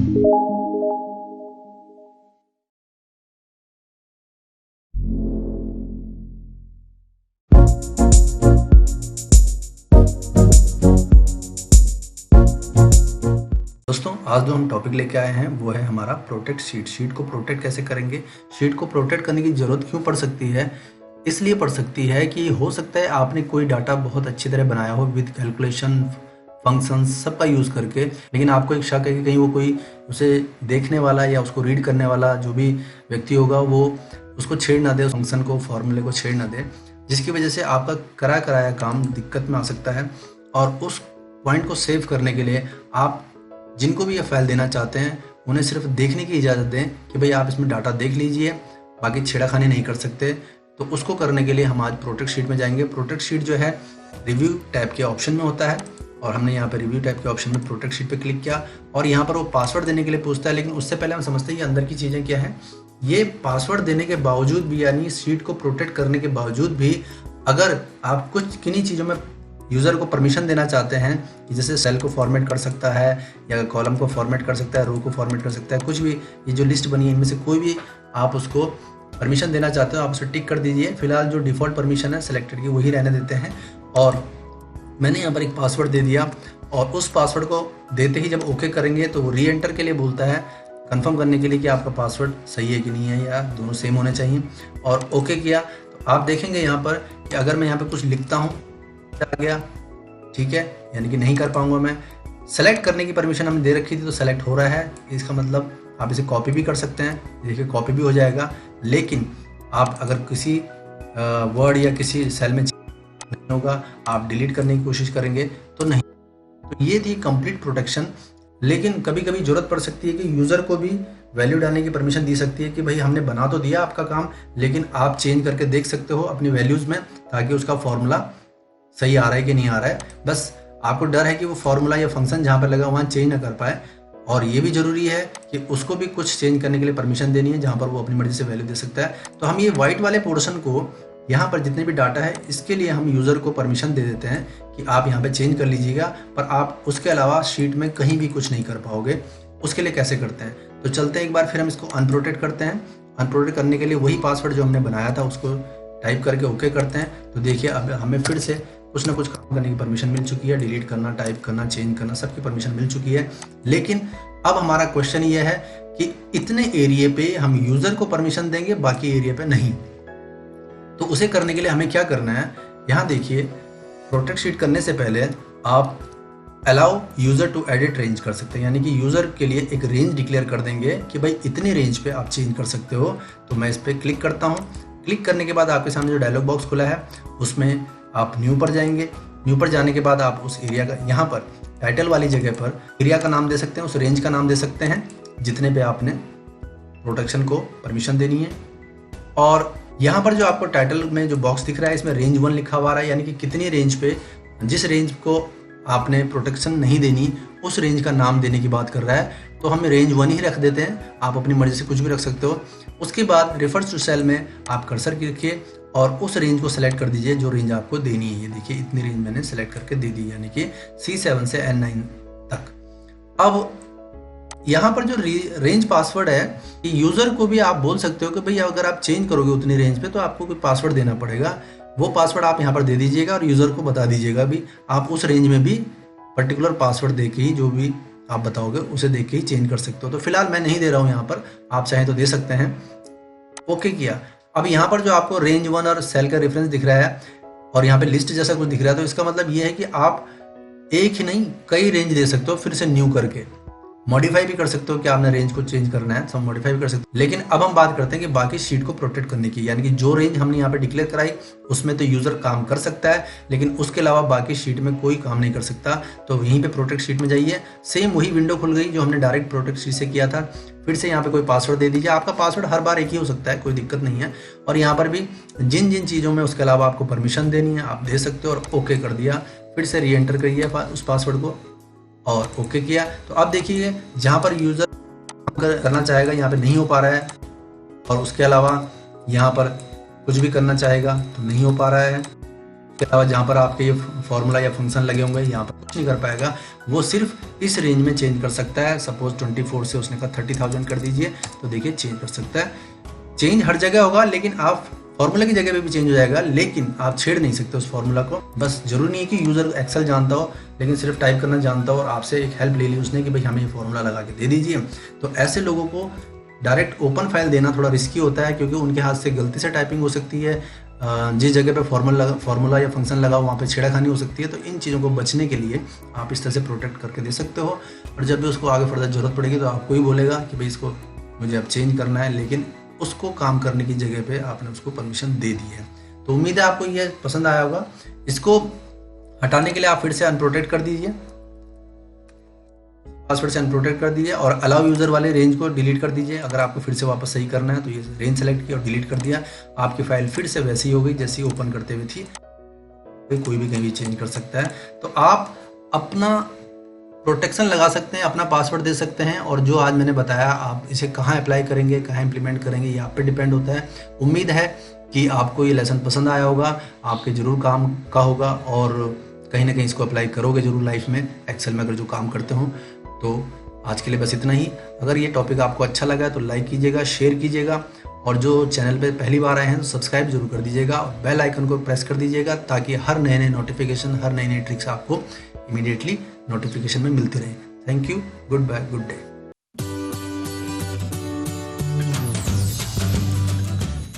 दोस्तों, आज जो हम टॉपिक लेके आए हैं वो है हमारा प्रोटेक्ट शीट। शीट को प्रोटेक्ट कैसे करेंगे, शीट को प्रोटेक्ट करने की ज़रूरत क्यों पड़ सकती है। इसलिए पड़ सकती है कि हो सकता है आपने कोई डाटा बहुत अच्छी तरह बनाया हो विद कैलकुलेशन फंक्शंस सबका यूज़ करके, लेकिन आपको एक शक है कि कहीं वो कोई उसे देखने वाला या उसको रीड करने वाला जो भी व्यक्ति होगा वो उसको छेड़ ना दे, उस फंक्शन को, फॉर्मूले को छेड़ ना दे, जिसकी वजह से आपका कराया काम दिक्कत में आ सकता है। और उस पॉइंट को सेव करने के लिए आप जिनको भी ये फाइल देना चाहते हैं उन्हें सिर्फ देखने की इजाज़त दें कि भाई आप इसमें डाटा देख लीजिए, बाकी छेड़ाखानी नहीं कर सकते। तो उसको करने के लिए हम आज प्रोटेक्ट शीट में जाएंगे। प्रोटेक्ट शीट जो है रिव्यू टैब के ऑप्शन में होता है और हमने यहाँ पे रिव्यू टैब के ऑप्शन में प्रोटेक्ट शीट पे क्लिक किया और यहाँ पर वो पासवर्ड देने के लिए पूछता है। लेकिन उससे पहले हम समझते हैं कि अंदर की चीज़ें क्या है। ये पासवर्ड देने के बावजूद भी, यानी शीट को प्रोटेक्ट करने के बावजूद भी, अगर आप कुछ किन्हीं चीज़ों में यूज़र को परमिशन देना चाहते हैं कि जैसे सेल को फॉर्मेट कर सकता है या कॉलम को फॉर्मेट कर सकता है, रो को फॉर्मेट कर सकता है, कुछ भी, ये जो लिस्ट बनी है इनमें से कोई भी आप उसको परमिशन देना चाहते हो आप उसे टिक कर दीजिए। फिलहाल जो डिफ़ॉल्ट परमिशन है सेलेक्टेड की वही रहने देते हैं। और मैंने यहाँ पर एक पासवर्ड दे दिया और उस पासवर्ड को देते ही जब ओके करेंगे तो वो री एंटर के लिए बोलता है, कंफर्म करने के लिए कि आपका पासवर्ड सही है कि नहीं है या दोनों सेम होने चाहिए। और ओके किया तो आप देखेंगे यहाँ पर कि अगर मैं यहाँ पर कुछ लिखता हूँ आ गया, ठीक है, यानी कि नहीं कर पाऊंगा मैं। सेलेक्ट करने की परमिशन हमने दे रखी थी तो सेलेक्ट हो रहा है, इसका मतलब आप इसे कॉपी भी कर सकते हैं, देखिए कॉपी भी हो जाएगा। लेकिन आप अगर किसी वर्ड या किसी सेल में नहीं होगा, आप डिलीट करने की कोशिश करेंगे तो नहीं। तो ये थी कंप्लीट प्रोटेक्शन। लेकिन कभी कभी जरूरत पड़ सकती है कि यूज़र को भी वैल्यू डालने की परमिशन दी सकती है कि भाई हमने बना तो दिया आपका काम, लेकिन आप चेंज करके देख सकते हो अपनी वैल्यूज़ में, ताकि उसका फॉर्मूला सही आ रहा है कि नहीं आ रहा है। बस आपको डर है कि वो फॉर्मूला या फंक्शन जहाँ पर लगा वहाँ चेंज ना कर पाए। और ये भी ज़रूरी है कि उसको भी कुछ चेंज करने के लिए परमिशन देनी है जहाँ पर वो अपनी मर्जी से वैल्यू दे सकता है। तो हम ये वाइट वाले पोर्शन को, यहाँ पर जितने भी डाटा है, इसके लिए हम यूज़र को परमिशन दे देते हैं कि आप यहाँ पे चेंज कर लीजिएगा, पर आप उसके अलावा शीट में कहीं भी कुछ नहीं कर पाओगे। उसके लिए कैसे करते हैं, तो चलते हैं एक बार फिर हम इसको अनप्रोटेक्ट करते हैं। अनप्रोटेक्ट करने के लिए वही पासवर्ड जो हमने बनाया था उसको टाइप करके ओके करते हैं। तो देखिए अब हमें फिर से कुछ ना कुछ काम करने की परमिशन मिल चुकी है, डिलीट करना, टाइप करना, चेंज करना, सबकी परमिशन मिल चुकी है। लेकिन अब हमारा क्वेश्चन ये है कि इतने एरिया पे हम यूज़र को परमिशन देंगे, बाकी एरिया पे नहीं। तो उसे करने के लिए हमें क्या करना है, यहाँ देखिए प्रोटेक्ट शीट करने से पहले आप allow user to edit range कर सकते हैं, यानी कि यूज़र के लिए एक रेंज डिक्लेयर कर देंगे कि भाई इतने रेंज पे आप चेंज कर सकते हो। तो मैं इस पर क्लिक करता हूँ। क्लिक करने के बाद आपके सामने जो डायलॉग बॉक्स खुला है उसमें आप न्यू पर जाएंगे। न्यू पर जाने के बाद आप उस एरिया का, यहाँ पर टाइटल वाली जगह पर एरिया का नाम दे सकते हैं, उस रेंज का नाम दे सकते हैं जितने पे आपने प्रोटेक्शन को परमिशन देनी है। और यहाँ पर जो आपको टाइटल में जो बॉक्स दिख रहा है इसमें रेंज 1 लिखा हुआ है, यानी कि कितनी रेंज पे, जिस रेंज को आपने प्रोटेक्शन नहीं देनी उस रेंज का नाम देने की बात कर रहा है। तो हम रेंज 1 ही रख देते हैं, आप अपनी मर्जी से कुछ भी रख सकते हो। उसके बाद रेफर्स टू सेल में आप कर्सर रखिए और उस रेंज को सेलेक्ट कर दीजिए जो रेंज आपको देनी है। ये देखिए इतनी रेंज मैंने सेलेक्ट करके दे दी, यानी कि C7 से N9 तक। अब यहाँ पर जो रेंज पासवर्ड है, यूज़र को भी आप बोल सकते हो कि भाई अगर आप चेंज करोगे उतनी रेंज पे तो आपको कोई पासवर्ड देना पड़ेगा। वो पासवर्ड आप यहाँ पर दे दीजिएगा और यूज़र को बता दीजिएगा भी आप उस रेंज में भी पर्टिकुलर पासवर्ड दे के ही, जो भी आप बताओगे उसे देख के ही चेंज कर सकते हो। तो फिलहाल मैं नहीं दे रहा हूँ यहाँ पर, आप चाहें तो दे सकते हैं। ओके किया। अब यहाँ पर जो आपको रेंज 1 और सेल का रेफरेंस दिख रहा है और यहाँ पे लिस्ट जैसा कुछ दिख रहा है, तो इसका मतलब ये है कि आप एक ही नहीं कई रेंज दे सकते हो, फिर से न्यू करके मॉडिफाई भी कर सकते हो कि आपने रेंज को चेंज करना है, सब मॉडिफाई भी कर सकते हो। लेकिन अब हम बात करते हैं कि बाकी शीट को प्रोटेक्ट करने की, यानी कि जो रेंज हमने यहाँ पे डिक्लेयर कराई उसमें तो यूज़र काम कर सकता है, लेकिन उसके अलावा बाकी शीट में कोई काम नहीं कर सकता। तो यहीं पे प्रोटेक्ट शीट में जाइए, सेम वही विंडो खुल गई जो हमने डायरेक्ट प्रोटेक्ट शीट से किया था। फिर से यहाँ पे कोई पासवर्ड दे दीजिए, आपका पासवर्ड हर बार एक ही हो सकता है, कोई दिक्कत नहीं है। और यहाँ पर भी जिन जिन चीज़ों में उसके अलावा आपको परमिशन देनी है आप दे सकते हो और ओके कर दिया। फिर से री एंटर करिए उस पासवर्ड को और ओके किया। तो अब देखिए जहाँ पर यूज़र करना चाहेगा यहाँ पे नहीं हो पा रहा है, और उसके अलावा यहाँ पर कुछ भी करना चाहेगा तो नहीं हो पा रहा है। इसके अलावा जहाँ पर आपके ये फॉर्मूला या फंक्शन लगे होंगे यहाँ पर कुछ नहीं कर पाएगा, वो सिर्फ इस रेंज में चेंज कर सकता है। सपोज 24 से उसने कहा 30,000 कर दीजिए, तो देखिए चेंज कर सकता है। चेंज हर जगह होगा, लेकिन आप फॉर्मूला की जगह पे भी चेंज हो जाएगा, लेकिन आप छेड़ नहीं सकते उस फॉर्मूला को। बस जरूरी नहीं है कि यूज़र एक्सेल जानता हो, लेकिन सिर्फ टाइप करना जानता हो और आपसे एक हेल्प ले ली उसने कि भाई हमें ये फॉर्मूला लगा के दे दीजिए। तो ऐसे लोगों को डायरेक्ट ओपन फाइल देना थोड़ा रिस्की होता है, क्योंकि उनके हाथ से गलती से टाइपिंग हो सकती है, जिस जगह पे फॉर्मूला या फंक्शन लगा वहाँ पे छेड़खानी हो सकती है। तो इन चीज़ों को बचने के लिए आप इस तरह से प्रोटेक्ट करके दे सकते हो। और जब भी उसको आगे फर्दर जरूरत पड़ेगी तो आपको ही बोलेगा कि भाई इसको मुझे अब चेंज करना है, लेकिन उसको काम करने की जगह पे आपने उसको परमिशन दे दी है। तो उम्मीद है आपको ये पसंद आया होगा। इसको हटाने के लिए आप फिर से अनप्रोटेक्ट कर दीजिए, पासवर्ड से अनप्रोटेक्ट कर दीजिए और अलाउ यूज़र वाले रेंज को डिलीट कर दीजिए। अगर आपको फिर से वापस सही करना है तो ये रेंज सेलेक्ट किया और डिलीट कर दिया, आपकी फाइल फिर से वैसी हो गई जैसी ओपन करते हुए थी। कोई भी कहीं भी चेंज कर सकता है। तो आप अपना प्रोटेक्शन लगा सकते हैं, अपना पासवर्ड दे सकते हैं। और जो आज मैंने बताया आप इसे कहाँ अप्लाई करेंगे, कहाँ इम्प्लीमेंट करेंगे, ये आप पे डिपेंड होता है। उम्मीद है कि आपको ये लेसन पसंद आया होगा, आपके ज़रूर काम का होगा और कहीं ना कहीं इसको अप्लाई करोगे ज़रूर लाइफ में, एक्सेल में अगर जो काम करते हो। तो आज के लिए बस इतना ही। अगर ये टॉपिक आपको अच्छा लगा है तो लाइक कीजिएगा, शेयर कीजिएगा और जो चैनल पे पहली बार आए हैं तो सब्सक्राइब जरूर कर दीजिएगा और बेल आइकन को प्रेस कर दीजिएगा, ताकि हर नए नए नोटिफिकेशन, हर नई नई ट्रिक्स आपको इमीडिएटली नोटिफिकेशन में मिलती रहे। Thank you, goodbye, good day.